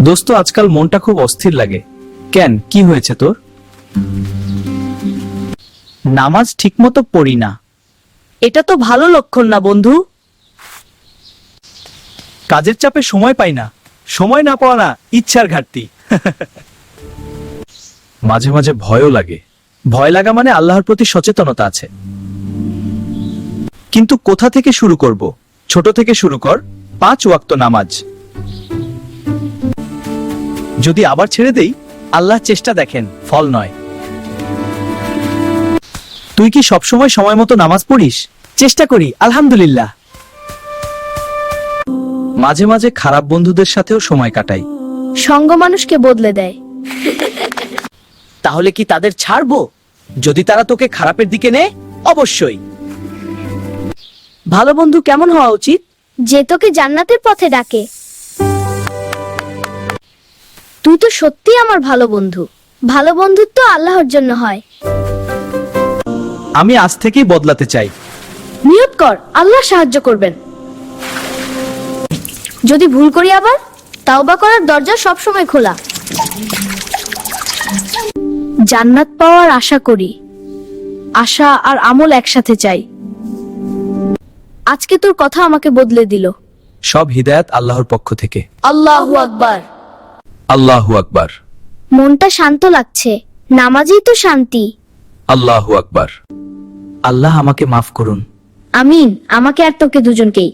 দোস্ত, আজকাল মনটা খুব অস্থির লাগে। কেন, কি হয়েছে তোর? নামাজ ঠিকমতো পড়ি না। এটা তো ভালো লক্ষণ না বন্ধু। কাজের চাপে সময় পাই না। সময় না পাওয়া না, ইচ্ছার ঘাটতি। মাঝে মাঝে ভয়ও লাগে। ভয় লাগা মানে আল্লাহর প্রতি সচেতনতা আছে। কিন্তু কোথা থেকে শুরু করব? ছোট থেকে শুরু কর। 5 ওয়াক্ত নামাজ। যদি আবার ছেড়ে দেই, আল্লাহ চেষ্টা দেখেন, ফল নয়। তুই কি সবসময় সময় মতো নামাজ পড়িস? চেষ্টা করি, আলহামদুলিল্লাহ। মাঝে মাঝে খারাপ বন্ধুদের সাথেও সময় কাটাই। সঙ্গ মানুষকে বদলে দেয়। তাহলে কি তাদের ছাড়বো? যদি তারা তোকে খারাপের দিকে নেয়, অবশ্যই। ভালো বন্ধু কেমন হওয়া উচিত? যে তোকে জান্নাতের পথে ডাকে। তুই তো সত্যি আমার ভালো বন্ধু। ভালো বন্ধুত্ব আল্লাহর জন্য হয়। আমি আজ থেকেই বদলাতে চাই। নিয়ত কর, আল্লাহ সাহায্য করবেন। যদি ভুল করি আবার, তাওবা করার দরজা সবসময় খোলা। জান্নাত পাওয়ার আশা করি। আশা আর আমল একসাথে চাই। আজকে তোর কথা আমাকে বদলে দিল। সব হিদায়াত আল্লাহর পক্ষ থেকে। আল্লাহু আকবার। আল্লাহু আকবার। মনটা শান্ত লাগছে। নামাজই তো শান্তি। আল্লাহু আকবার। আল্লাহ আমাকে মাফ করুন। আমিন। আমাকে আর তোকে দুজনকেই।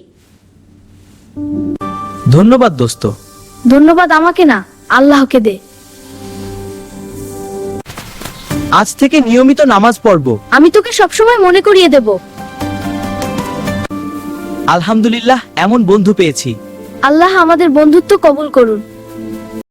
ধন্যবাদ দোস্ত। ধন্যবাদ আমাকে না, আল্লাহকে দে। আজ থেকে নিয়মিত নামাজ পড়ব। আমি তোকে সবসময় মনে করিয়ে দেব। আলহামদুলিল্লাহ, এমন বন্ধু পেয়েছি। আল্লাহ আমাদের বন্ধুত্ব কবুল করুন।